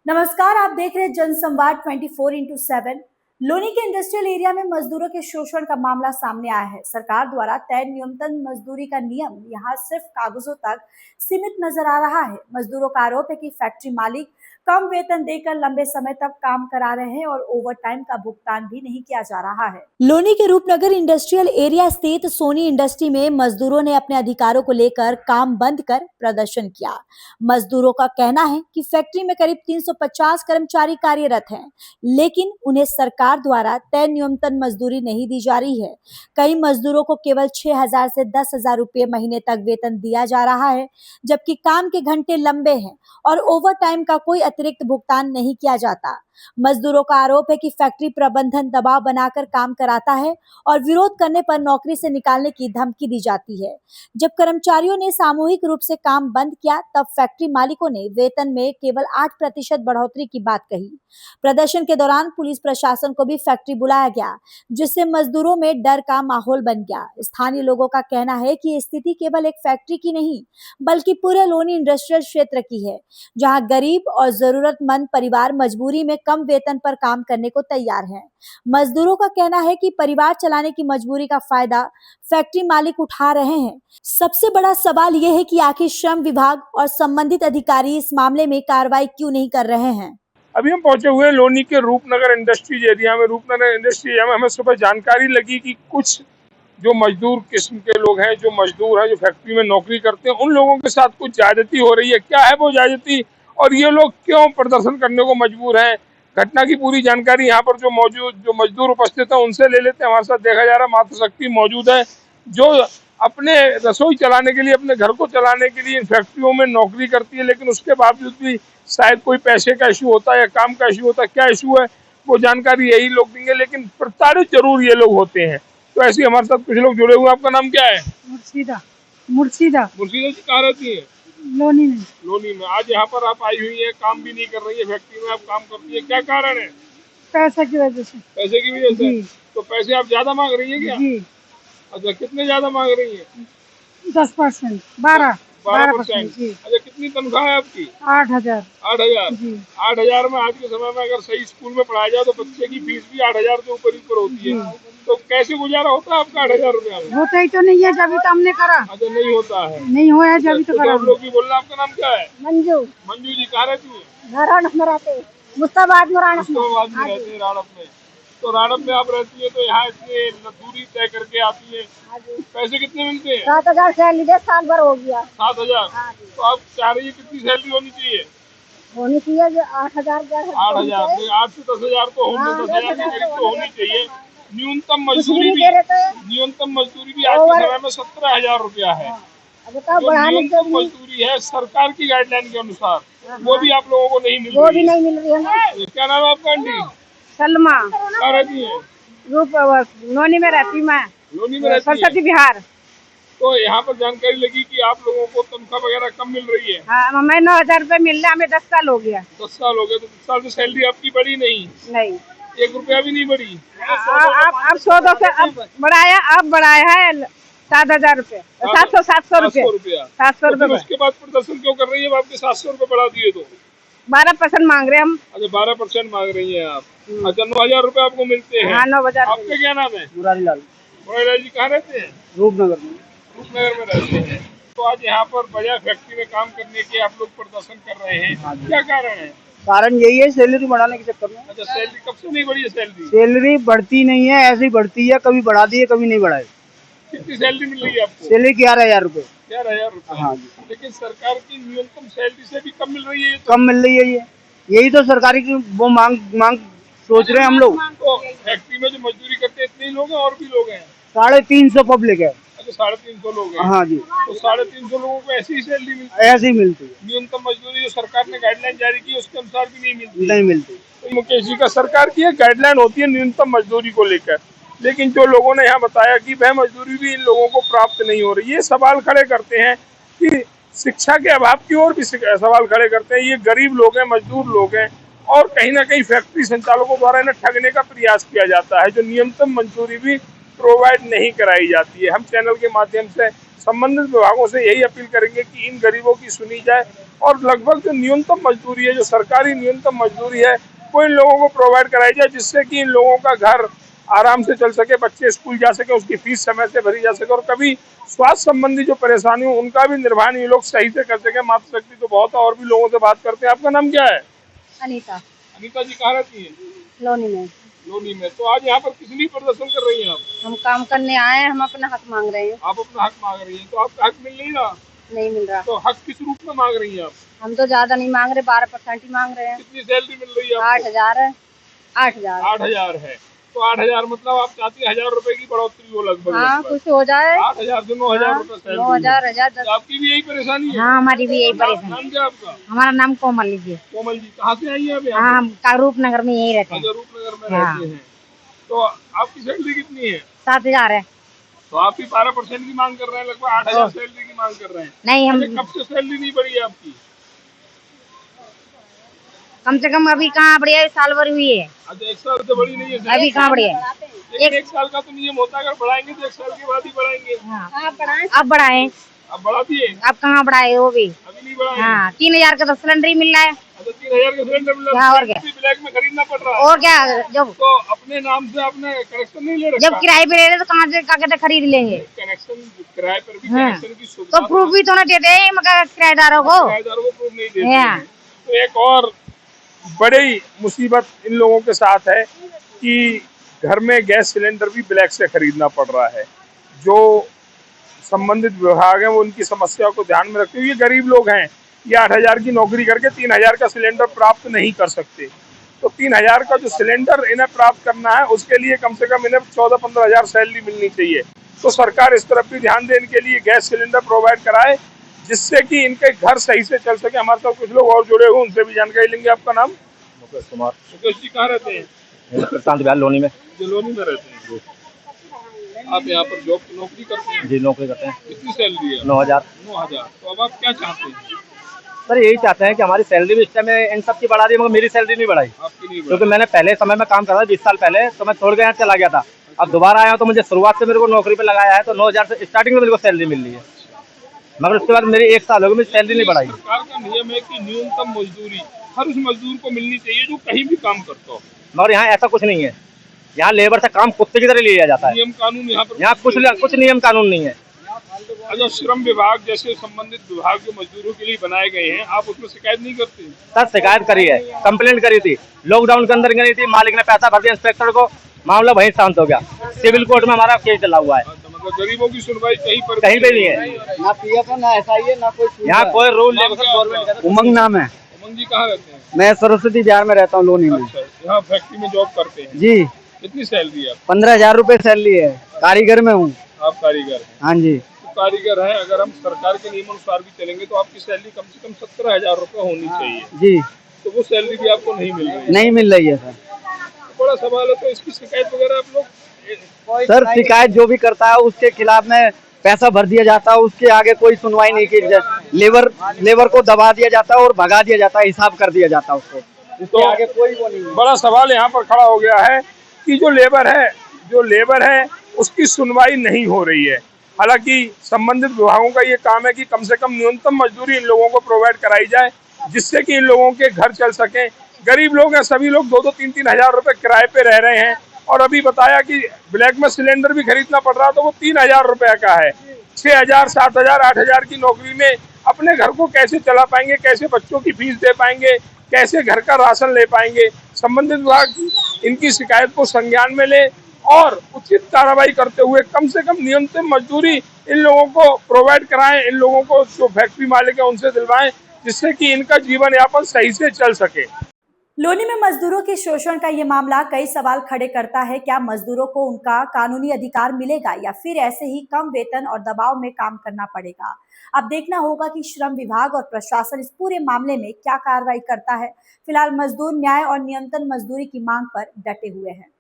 नमस्कार, आप देख रहे हैं जनसंवाद 24x7। लोनी के इंडस्ट्रियल एरिया में मजदूरों के शोषण का मामला सामने आया है। सरकार द्वारा तय न्यूनतम मजदूरी का नियम यहां सिर्फ कागजों तक सीमित नजर आ रहा है। मजदूरों का आरोप है कि फैक्ट्री मालिक कम वेतन देकर लंबे समय तक काम करा रहे हैं और ओवर टाइम का भुगतान भी नहीं किया जा रहा है। लोनी के रूपनगर इंडस्ट्रियल एरिया स्थित सोनी इंडस्ट्री में मजदूरों ने अपने अधिकारों को लेकर काम बंद कर प्रदर्शन किया। मजदूरों का कहना है कि फैक्ट्री में करीब 350 कर्मचारी कार्यरत हैं, लेकिन उन्हें सरकार द्वारा तय न्यूनतम मजदूरी नहीं दी जा रही है। कई मजदूरों को केवल 6,000 से 10,000 रुपए महीने तक वेतन दिया जा रहा है, जबकि काम के घंटे लंबे हैं और ओवर टाइम का कोई अतिरिक्त भुगतान नहीं किया जाता। मजदूरों का आरोप है कि फैक्ट्री प्रबंधन दबाव बनाकर काम कराता है और विरोध करने पर नौकरी से निकालने की धमकी दी जाती है। जब कर्मचारियों ने सामूहिक रूप से काम बंद किया, तब फैक्ट्री मालिकों ने वेतन में केवल 8% बढ़ोतरी की बात कही। प्रदर्शन के दौरान पुलिस प्रशासन को भी फैक्ट्री बुलाया गया, जिससे मजदूरों में डर का माहौल बन गया। स्थानीय लोगों का कहना है कि स्थिति केवल एक फैक्ट्री की नहीं, बल्कि पूरे लोनी इंडस्ट्रियल क्षेत्र की है, जहां गरीब और जरूरतमंद परिवार मजबूरी में कम वेतन पर काम करने को तैयार हैं। मजदूरों का कहना है कि परिवार चलाने की मजबूरी का फायदा फैक्ट्री मालिक उठा रहे हैं। सबसे बड़ा सवाल यह है कि आखिर श्रम विभाग और संबंधित अधिकारी इस मामले में कार्रवाई क्यों नहीं कर रहे हैं। अभी हम पहुंचे हुए लोनी के रूपनगर इंडस्ट्रीज एरिया में। रूपनगर इंडस्ट्री एरिया में हमें सुबह जानकारी लगी कि कुछ जो मजदूर किस्म के लोग हैं, जो मजदूर हैं, जो फैक्ट्री में नौकरी करते हैं, उन लोगों के साथ कुछ ज्यादती हो रही है। क्या है वो ज्यादती और ये लोग क्यों प्रदर्शन करने को मजबूर हैं? घटना की पूरी जानकारी यहाँ पर जो मजदूर उपस्थित है उनसे ले लेते हैं। हमारे साथ देखा जा रहा है मातृशक्ति मौजूद है, जो अपने रसोई चलाने के लिए, अपने घर को चलाने के लिए इन फैक्ट्रियों में नौकरी करती है, लेकिन उसके बावजूद भी शायद कोई पैसे का इशू होता है या काम का इशू होता है। क्या इशू है वो जानकारी यही लोग देंगे, लेकिन प्रताड़ित जरूर ये लोग होते हैं। तो ऐसे ही हमारे साथ कुछ लोग जुड़े हुए। आपका नाम क्या है? मुर्शिदा। मुर्शिदा जी कहाँ रहती है? लोनी में। लोनी में। आज यहाँ पर आप आई हुई है, काम भी नहीं कर रही है, फैक्ट्री में आप काम करती है, क्या कारण है? पैसे की वजह से। पैसे की वजह से? तो पैसे आप ज्यादा मांग रही है क्या? जी। अच्छा, कितने ज्यादा मांग रही है? 10%, 12%। अच्छा, कितनी तनख्वाह है आपकी? 8,000। 8,000? 8,000 में आज के समय में अगर सही स्कूल में पढ़ाया जाए तो बच्चे की फीस भी 8,000 से ऊपर होती है। तो कैसे गुजारा होता है आपका 8,000 रुपया में? होता ही तो नहीं है, जब तो हमने करा। अच्छा, नहीं होता है? नहीं हुआ जब तो करा। लोग भी बोलना। आपका नाम क्या है? मंजू। मंजू जी कहाँ रहती है? राणप में रहते, मुस्ताबाद में राणप में रहते हैं। राणप में? तो राणप में आप रहती है, तो यहाँ इतनी दूरी तय करके आती है, पैसे कितने मिलते हैं? 7,000 सैलरी, साल भर हो गया। 7,0000? तो आप चाह रही है कितनी सैलरी होनी चाहिए? 8,000। 8 से 10,000 तो होनी, 10,000 के करीब तो होनी चाहिए। न्यूनतम मजदूरी भी आज के समय में 17,000 रुपया है। न्यूनतम मजदूरी है सरकार की गाइडलाइन के अनुसार, वो भी आप लोगों को नहीं मिल रही है। क्या नाम है आपका? आंटी सलमा। कहाँ रहती है? लोनी में रहती मैं। लोनी में रहती है? सरस्वती बिहार। तो यहाँ पर जानकारी लगी कि आप लोगों को तनख्वाह वगैरह कम मिल रही है। हाँ, हमें 9,000 रुपए मिल रहा है, हमें 10 साल हो गया। 10 साल हो गए? तो 10 साल से सैलरी आपकी बढ़ी नहीं? नहीं, 1 रुपया भी नहीं बढ़ी? अब 100 से अब बढ़ाया है 7,000 रुपए, 700 रुपया। 700 रुपए। उसके बाद प्रदर्शन क्यों कर रही है? आपके 700 रुपए बढ़ा दिए तो 12% मांग रहे हम। अच्छा, 12% मांग रही हैं आप। अच्छा, 9,000 रुपए आपको मिलते हैं? हाँ, 9,000। आपका क्या नाम है? मुरारी लाल। मुरारी जी कहाँ रहते हैं? रूपनगर में। रूपनगर में रहते हैं। तो आज यहाँ पर बजाय फैक्ट्री में काम करने के आप लोग प्रदर्शन कर रहे हैं, क्या कारण है? कारण यही है, सैलरी बढ़ाने के चक्कर में। अच्छा, सैलरी कब से नहीं बढ़ी है? सैलरी बढ़ती नहीं है, ऐसे ही बढ़ती है, कभी बढ़ा दी है कभी नहीं बढ़ाई। कितनी सैलरी मिल रही है आपको? सैलरी 11,000 रुपए। 11,000 रुपए? हाँ जी। लेकिन सरकार की न्यूनतम सैलरी से भी कम मिल रही है। कम मिल रही है, यही तो सरकारी की वो मांग सोच रहे हैं हम लोग। तो फैक्ट्री में जो मजदूरी करते हैं इतने ही लोग हैं और भी लोग हैं? 350 पब्लिक है। अच्छा 350 लोग हैं। हाँ जी, तो 350 लोगों को ऐसी ही सैलरी मिलती है? ऐसी मिलती है, न्यूनतम मजदूरी जो सरकार ने गाइडलाइन जारी की उसके अनुसार भी नहीं मिलती? नहीं मिलती। तो मुकेश जी का सरकार की एक गाइडलाइन होती है न्यूनतम मजदूरी को लेकर, लेकिन जो लोगों ने यहाँ बताया कि वह मजदूरी भी इन लोगों को प्राप्त नहीं हो रही, ये सवाल खड़े करते हैं कि शिक्षा के अभाव की ओर भी सवाल खड़े करते हैं। ये गरीब लोग हैं, मजदूर लोग हैं, और कहीं ना कहीं फैक्ट्री संचालकों द्वारा इन्हें ठगने का प्रयास किया जाता है, जो न्यूनतम मजदूरी भी प्रोवाइड नहीं कराई जाती है। हम चैनल के माध्यम से संबंधित विभागों से यही अपील करेंगे कि इन गरीबों की सुनी जाए और लगभग जो न्यूनतम मजदूरी है, जो सरकारी न्यूनतम मजदूरी है, वो इन लोगों को प्रोवाइड कराई जाए, जिससे कि इन लोगों का घर आराम से चल सके, बच्चे स्कूल जा सके, उसकी फीस समय से भरी जा सके, और कभी स्वास्थ्य संबंधी जो परेशानी हो उनका भी निर्वहन ये लोग सही से कर सके। मातृशक्ति तो बहुत है, और भी लोगों से बात करते हैं। आपका नाम क्या है? अनीता, अनीता जी कहाँ रहती है? लोनी में। लोनी में। तो आज यहाँ पर किस लिए प्रदर्शन कर रही हैं आप? हम काम करने आए हैं, हम अपना हक मांग रहे हैं। आप अपना हक मांग रही हैं, तो आपका हक मिल नहीं रहा? नहीं मिल रहा। तो हक किस रूप में मांग रही हैं आप? हम तो ज्यादा नहीं मांग रहे, 12% ही मांग रहे हैं। कितनी सैलरी मिल रही है आपको? 8,000 है। 8,000। 8,000 है। तो 8,000 मतलब आप चाहती है 1,000 रुपए की बढ़ोतरी हो लगभग? हाँ, कुछ हो जाए। 8,000 से 9,000 रुपए सैलरी। 9,000, 10,000। आपकी भी यही परेशानी है? हाँ, हमारी भी यही परेशानी। नाम क्या आपका? हमारा नाम कोमल लीजिए। कोमल जी कहाँ से आई है आप? हाँ, हम रूपनगर में यही रहते हैं। रूपनगर में रहते हैं। तो आपकी सैलरी कितनी है? 7,000 है। तो आप भी 12% की मांग कर रहे हैं, लगभग 8,000 सैलरी की मांग कर रहे हैं। नहीं, हम कब से सैलरी नहीं बढ़ी है आपकी? कम से कम अभी कहाँ बढ़िया, साल भर हुई है। अच्छा, 1 साल से बढ़ी नहीं है? अभी कहाँ बढ़िया। लेकिन 1 साल का तो नियम होता है, अगर बढ़ाएंगे तो 1 साल के बाद ही बढ़ाएंगे। हाँ, अब बढ़ाए। अब बढ़ा दिए? अब कहाँ बढ़ाए, वो भी। अभी नहीं बढ़ाएंगे? हाँ, 3,000 का तो सिलेंडर ही मिल रहा है। अच्छा, 3,000 का सिलेंडर मिल रहा हाँ, है? और क्या? ब्लैक में खरीदना पड़ रहा है? और क्या, जब तो अपने नाम से आपने कनेक्शन नहीं ले रखा? जब किराए पे ले रहे तो कहाँ से क्या कहते खरीद लेंगे। कनेक्शन किराए पर भी हाँ। कनेक्शन की सुविधा तो प्रूफ भी तो नहीं देते हैं मगर किराएदारों को। किराएदारों को प्रूफ नहीं देते हाँ। हैं। तो एक और बड़ी मुसीबत इन लोगों के साथ है कि घर में गैस सिलेंडर भी ब्लैक से खरीदना पड़ रहा है। जो संबंधित विभाग है वो उनकी समस्या को ध्यान में रखते हुए, ये गरीब लोग हैं, ये 8,000 की नौकरी करके 3,000 का सिलेंडर प्राप्त नहीं कर सकते। तो 3,000 का जो सिलेंडर इन्हें प्राप्त करना है उसके लिए कम से कम इन्हें 14-15,000 सैलरी मिलनी चाहिए। तो सरकार इस तरफ भी ध्यान दे, इनके लिए गैस सिलेंडर प्रोवाइड कराए, जिससे कि इनके घर सही से चल सके। हमारे साथ कुछ लोग और जुड़े हुए, उनसे भी जानकारी लेंगे। आपका नाम? मुकेश कुमार। मुकेश जी कहाँ रहते हैं? प्रशांत विहार लोनी में। लोनी में रहते हैं। आप यहाँ पर जॉब की नौकरी करते हैं? जी, नौकरी करते हैं। कितनी सैलरी है? 9,000। 9,000। तो अब आप क्या चाहते हैं? सर यही चाहते हैं कि हमारी सैलरी भी इस टाइम इन सब की बढ़ा दी, मगर मेरी सैलरी नहीं बढ़ाई। आपकी नहीं बढ़ी? क्योंकि मैंने पहले समय में काम करा था 20 साल पहले, तो मैं छोड़ के यहाँ चला गया था। अब दोबारा आया हूँ तो मुझे शुरुआत से मेरे को नौकरी पे लगाया है, तो 9,000 से स्टार्टिंग में मेरे को सैलरी मिल रही है, मगर उसके बाद मेरी 1 साल हो गई, मेरी सैलरी नहीं बढ़ाई। सरकार का नियम है कि न्यूनतम मजदूरी हर उस मजदूर को मिलनी चाहिए जो कहीं भी काम करता हो, मगर यहाँ ऐसा कुछ नहीं है। यहाँ लेबर से काम कुत्ते की तरह लिया जाता है। नियम कानून यहाँ पर यहाँ कुछ नियम कानून नहीं है। अच्छा, श्रम विभाग जैसे संबंधित विभाग जो मजदूरों के लिए बनाए गए हैं, आप उसमें शिकायत नहीं करते? सर शिकायत करी है, कंप्लेंट करी थी, लॉकडाउन के अंदर करी थी, मालिक ने पैसा भर दिया इंस्पेक्टर को, मामला वहीं शांत हो गया। सिविल कोर्ट में हमारा केस चला हुआ है। मतलब गरीबों की सुनवाई कहीं पे नहीं है। ना पीएफ है, ना एसआई है, ना कोई यहाँ कोई रूल नाम क्या गवर्नमेंट आपका? उमंग नाम है। उमंग जी कहाँ रहते हैं? मैं सरस्वती बिहार में रहता हूँ, लोनी में। अच्छा, यहाँ फैक्ट्री में जॉब करते हैं? जी, कितनी सैलरी है? 15,000 रुपए सैलरी है। कारीगर में हूँ। आप कारीगर हैं? हाँ जी। तो कारीगर हैं, अगर हम सरकार के नियमानुसार भी चलेंगे तो आपकी सैलरी कम से कम 17,000 रुपए होनी चाहिए। जी, तो वो सैलरी भी आपको नहीं मिल रही है? नहीं मिल रही है सर। तो बड़ा सवाल है, तो इसकी शिकायत वगैरह आप लोग? सर शिकायत जो भी करता है उसके खिलाफ में पैसा भर दिया जाता है, उसके आगे कोई सुनवाई नहीं की जाती। लेबर को दबा दिया जाता है और भगा दिया जाता है, हिसाब कर दिया जाता है उसको। तो आगे कोई वो नहीं है। बड़ा सवाल यहाँ पर खड़ा हो गया है कि जो लेबर है उसकी सुनवाई नहीं हो रही है। हालांकि संबंधित विभागों का ये काम है कि कम से कम न्यूनतम मजदूरी इन लोगों को प्रोवाइड कराई जाए, जिससे कि इन लोगों के घर चल सकें। गरीब लोग हैं, सभी लोग 2-2, 3-3 हजार रुपए किराए पे रह रहे हैं, और अभी बताया कि ब्लैक में सिलेंडर भी खरीदना पड़ रहा, तो वो 3,000 रुपए का है। 6,000, 7,000, 8,000 की नौकरी में अपने घर को कैसे चला पाएंगे, कैसे बच्चों की फीस दे पाएंगे, कैसे घर का राशन ले पाएंगे। संबंधित विभाग इनकी शिकायत को संज्ञान में ले और उचित कार्रवाई करते हुए कम से कम न्यूनतम मजदूरी इन लोगों को प्रोवाइड कराएं, इन लोगों को जो फैक्ट्री मालिक है उनसे दिलवाएं, जिससे कि इनका जीवन यापन सही से चल सके। लोनी में मजदूरों के शोषण का ये मामला कई सवाल खड़े करता है। क्या मजदूरों को उनका कानूनी अधिकार मिलेगा या फिर ऐसे ही कम वेतन और दबाव में काम करना पड़ेगा? अब देखना होगा कि श्रम विभाग और प्रशासन इस पूरे मामले में क्या कार्रवाई करता है। फिलहाल मजदूर न्याय और न्यूनतम मजदूरी की मांग पर डटे हुए हैं।